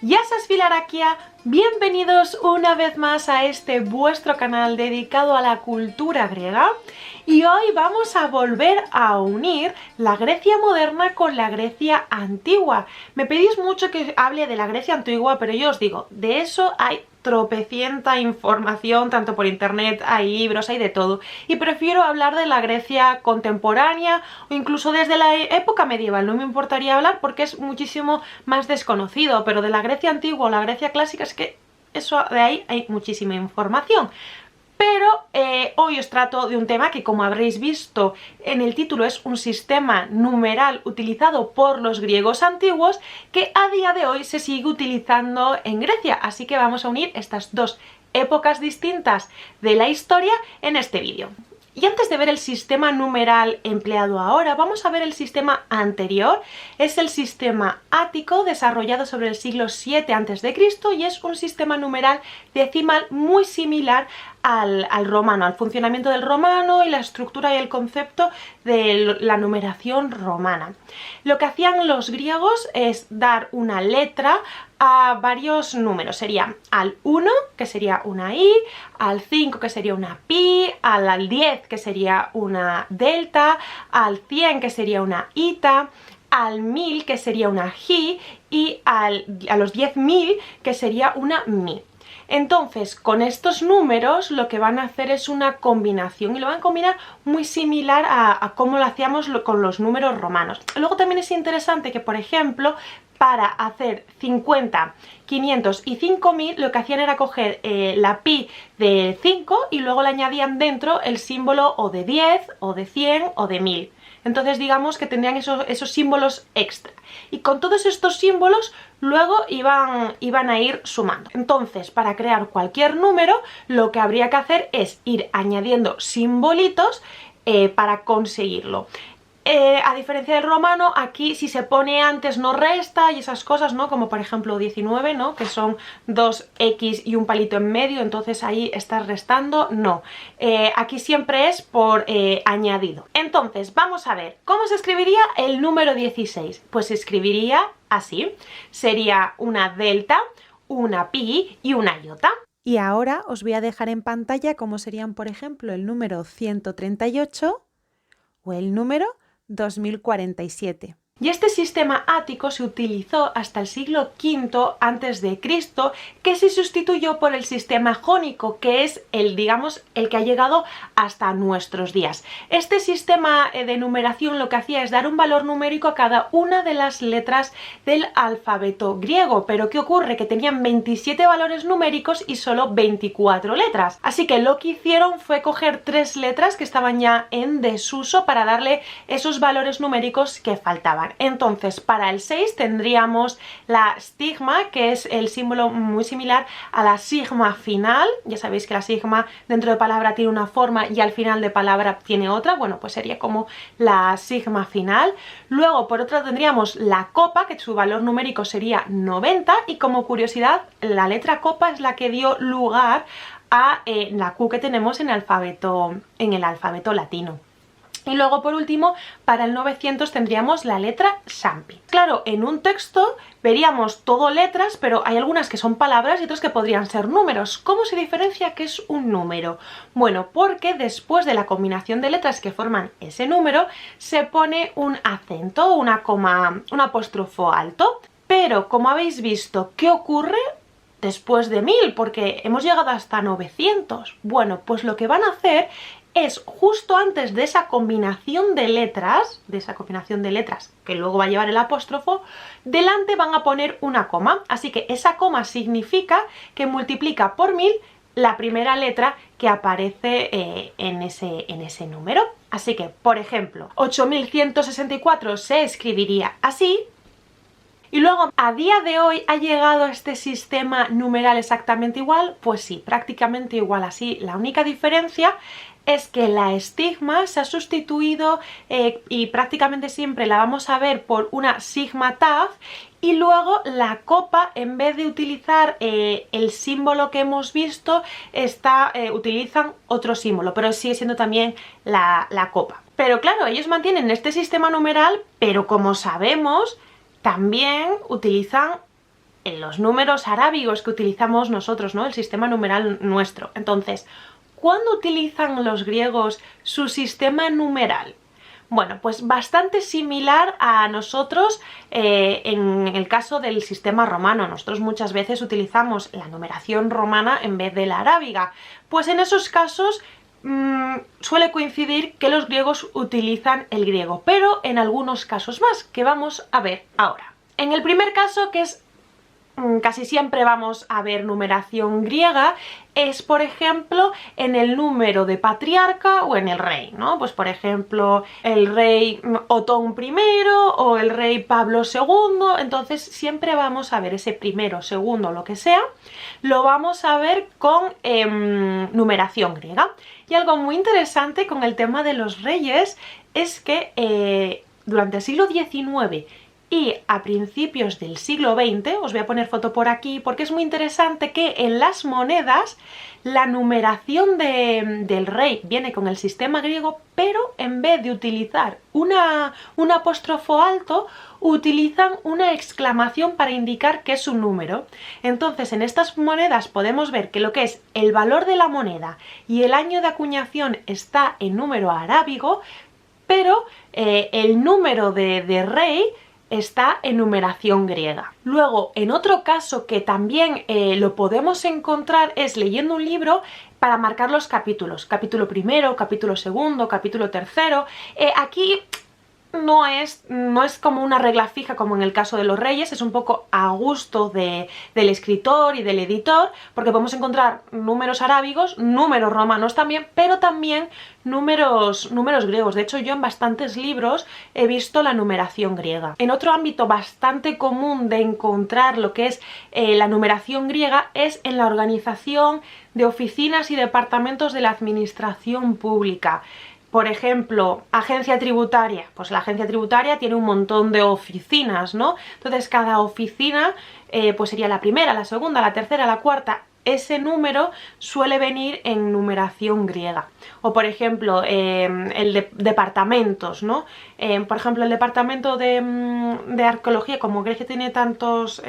Yasas Filaraquia, bienvenidos una vez más a este vuestro canal dedicado a la cultura griega. Y hoy vamos a volver a unir la Grecia moderna con la Grecia antigua. Me pedís mucho que hable de la Grecia antigua, pero yo os digo, de eso hay tropecienta información, tanto por internet, hay libros, hay de todo. Y prefiero hablar de la Grecia contemporánea o incluso desde la época medieval. No me importaría hablar porque es muchísimo más desconocido, pero de la Grecia antigua o la Grecia clásica es que eso de ahí hay muchísima información. Pero hoy os trato de un tema que, como habréis visto en el título, es un sistema numeral utilizado por los griegos antiguos que a día de hoy se sigue utilizando en Grecia. Así que vamos a unir estas dos épocas distintas de la historia en este vídeo. Y antes de ver el sistema numeral empleado ahora, vamos a ver el sistema anterior. Es el sistema ático, desarrollado sobre el siglo VII a.C. y es un sistema numeral decimal muy similar al romano, al funcionamiento del romano y la estructura y el concepto de la numeración romana. Lo que hacían los griegos es dar una letra a varios números. Sería al 1, que sería una i, al 5, que sería una pi, al 10, que sería una delta, al 100, que sería una ita, al 1000, que sería una ji, y a los 10.000, que sería una mi. Entonces, con estos números lo que van a hacer es una combinación y lo van a combinar muy similar a cómo lo hacíamos con los números romanos. Luego también es interesante que, por ejemplo, para hacer 50, 500 y 5000 lo que hacían era coger la pi de 5 y luego le añadían dentro el símbolo o de 10 o de 100 o de 1000. Entonces digamos que tendrían esos símbolos extra. Y con todos estos símbolos luego iban a ir sumando. Entonces, para crear cualquier número, lo que habría que hacer es ir añadiendo simbolitos para conseguirlo. A diferencia del romano, aquí si se pone antes no resta y esas cosas, ¿no? Como por ejemplo 19, ¿no? Que son 2x y un palito en medio, entonces ahí estás restando, no. Aquí siempre es por añadido. Entonces, vamos a ver, ¿cómo se escribiría el número 16? Pues se escribiría así, sería una delta, una pi y una iota. Y ahora os voy a dejar en pantalla cómo serían, por ejemplo, el número 138 o el número 2047. Y este sistema ático se utilizó hasta el siglo V a.C., que se sustituyó por el sistema jónico, que es digamos, el que ha llegado hasta nuestros días. Este sistema de numeración lo que hacía es dar un valor numérico a cada una de las letras del alfabeto griego. Pero ¿qué ocurre? Que tenían 27 valores numéricos y solo 24 letras. Así que lo que hicieron fue coger 3 letras que estaban ya en desuso para darle esos valores numéricos que faltaban. Entonces, para el 6 tendríamos la sigma, que es el símbolo muy similar a la sigma final. Ya sabéis que la sigma dentro de palabra tiene una forma y al final de palabra tiene otra. Bueno, pues sería como la sigma final. Luego, por otro lado, tendríamos la copa, que su valor numérico sería 90. Y como curiosidad, la letra copa es la que dio lugar a la Q que tenemos en el alfabeto latino. Y luego, por último, para el 900 tendríamos la letra Xampi. Claro, en un texto veríamos todo letras, pero hay algunas que son palabras y otras que podrían ser números. ¿Cómo se diferencia qué es un número? Bueno, porque después de la combinación de letras que forman ese número, se pone un acento, una coma, un apóstrofo alto. Pero, como habéis visto, ¿qué ocurre después de 1000? Porque hemos llegado hasta 900. Bueno, pues lo que van a hacer es justo antes de esa combinación de letras, que luego va a llevar el apóstrofo, delante van a poner una coma. Así que esa coma significa que multiplica por 1000 la primera letra que aparece en ese número. Así que, por ejemplo, 8164 se escribiría así. Y luego, ¿a día de hoy ha llegado este sistema numeral exactamente igual? Pues sí, prácticamente igual así. La única diferencia es que la estigma se ha sustituido y prácticamente siempre la vamos a ver por una sigma taf, y luego la copa, en vez de utilizar el símbolo que hemos visto, utilizan otro símbolo, pero sigue siendo también la copa. Pero claro, ellos mantienen este sistema numeral, pero como sabemos, también utilizan en los números arábigos que utilizamos nosotros, ¿no? El sistema numeral nuestro. Entonces, ¿cuándo utilizan los griegos su sistema numeral? Bueno, pues bastante similar a nosotros en el caso del sistema romano. Nosotros muchas veces utilizamos la numeración romana en vez de la arábiga. Pues en esos casos suele coincidir que los griegos utilizan el griego, pero en algunos casos más, que vamos a ver ahora. En el primer caso, que es casi siempre vamos a ver numeración griega, es por ejemplo en el número de patriarca o en el rey, ¿no? Pues por ejemplo el rey Otón I o el rey Pablo II, entonces siempre vamos a ver ese primero, segundo, lo que sea, lo vamos a ver con numeración griega. Y algo muy interesante con el tema de los reyes es que durante el siglo XIX y a principios del siglo XX, os voy a poner foto por aquí porque es muy interesante que en las monedas la numeración del rey viene con el sistema griego, pero en vez de utilizar un apóstrofo alto, utilizan una exclamación para indicar que es un número. Entonces en estas monedas podemos ver que lo que es el valor de la moneda y el año de acuñación está en número arábigo, pero el número de rey está en numeración griega. Luego, en otro caso que también lo podemos encontrar es leyendo un libro para marcar los capítulos. Capítulo primero, capítulo segundo, capítulo tercero. Aquí no es como una regla fija como en el caso de los reyes, es un poco a gusto del escritor y del editor, porque podemos encontrar números arábigos, números romanos también, pero también números griegos. De hecho, yo en bastantes libros he visto la numeración griega. En otro ámbito bastante común de encontrar lo que es la numeración griega es en la organización de oficinas y departamentos de la administración pública. Por ejemplo, agencia tributaria. Pues la agencia tributaria tiene un montón de oficinas, ¿no? Entonces cada oficina pues sería la primera, la segunda, la tercera, la cuarta. Ese número suele venir en numeración griega. O por ejemplo, departamentos, ¿no? Por ejemplo, el departamento de arqueología, como Grecia tiene tantos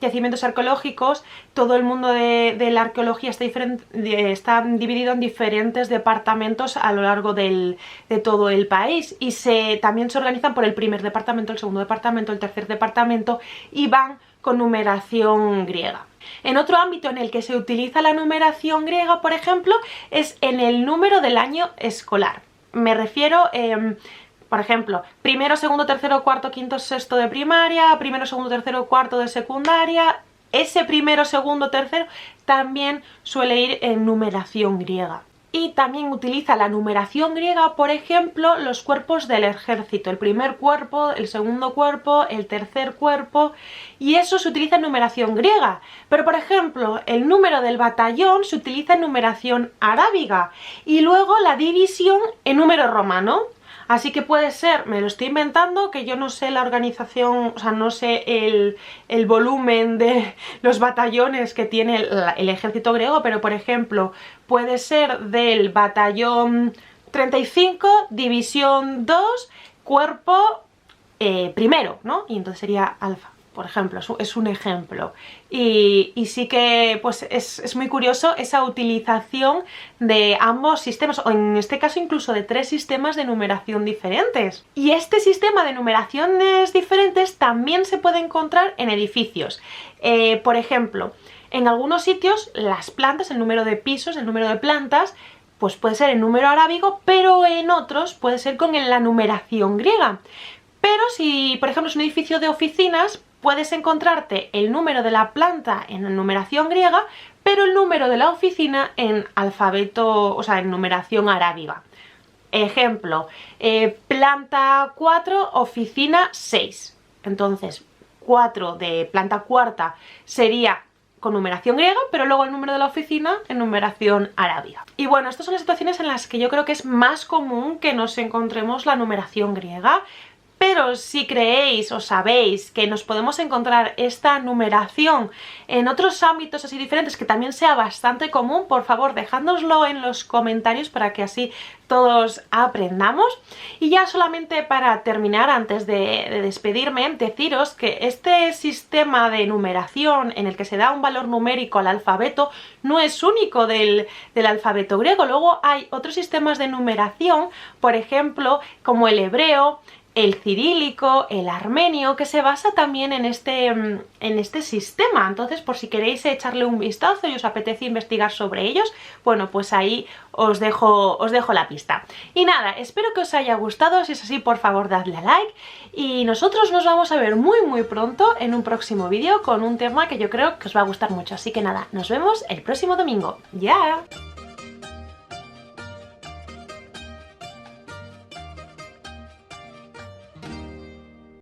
yacimientos arqueológicos, todo el mundo de la arqueología está dividido en diferentes departamentos a lo largo de todo el país, y también se organizan por el primer departamento, el segundo departamento, el tercer departamento, y van con numeración griega. En otro ámbito en el que se utiliza la numeración griega, por ejemplo, es en el número del año escolar. Me refiero, por ejemplo, primero, segundo, tercero, cuarto, quinto, sexto de primaria, primero, segundo, tercero, cuarto de secundaria. Ese primero, segundo, tercero también suele ir en numeración griega. Y también utiliza la numeración griega, por ejemplo, los cuerpos del ejército, el primer cuerpo, el segundo cuerpo, el tercer cuerpo, y eso se utiliza en numeración griega. Pero, por ejemplo, el número del batallón se utiliza en numeración arábiga, y luego la división en número romano. Así que puede ser, me lo estoy inventando, que yo no sé la organización, o sea, no sé el volumen de los batallones que tiene el ejército griego, pero por ejemplo, puede ser del batallón 35, división 2, cuerpo primero, ¿no? Y entonces sería alfa. Por ejemplo, es un ejemplo. Y sí que pues es muy curioso esa utilización de ambos sistemas, o en este caso incluso de 3 sistemas de numeración diferentes. Y este sistema de numeraciones diferentes también se puede encontrar en edificios. Por ejemplo, en algunos sitios las plantas, el número de pisos, el número de plantas, pues puede ser en número arábigo, pero en otros puede ser con la numeración griega. Pero si, por ejemplo, es un edificio de oficinas, puedes encontrarte el número de la planta en numeración griega, pero el número de la oficina en alfabeto, o sea, en numeración arábiga. Ejemplo, planta 4, oficina 6. Entonces, 4 de planta cuarta sería con numeración griega, pero luego el número de la oficina en numeración arábiga. Y bueno, estas son las situaciones en las que yo creo que es más común que nos encontremos la numeración griega. Pero si creéis o sabéis que nos podemos encontrar esta numeración en otros ámbitos así diferentes que también sea bastante común, por favor dejádnoslo en los comentarios para que así todos aprendamos. Y ya solamente para terminar, antes de despedirme, deciros que este sistema de numeración en el que se da un valor numérico al alfabeto no es único del alfabeto griego. Luego hay otros sistemas de numeración, por ejemplo, como el hebreo, el cirílico, el armenio, que se basa también en este sistema. Entonces, por si queréis echarle un vistazo y os apetece investigar sobre ellos, bueno, pues ahí os dejo la pista. Y nada, espero que os haya gustado. Si es así, por favor, dadle a like. Y nosotros nos vamos a ver muy pronto en un próximo vídeo con un tema que yo creo que os va a gustar mucho. Así que nada, nos vemos el próximo domingo. ¡Ya!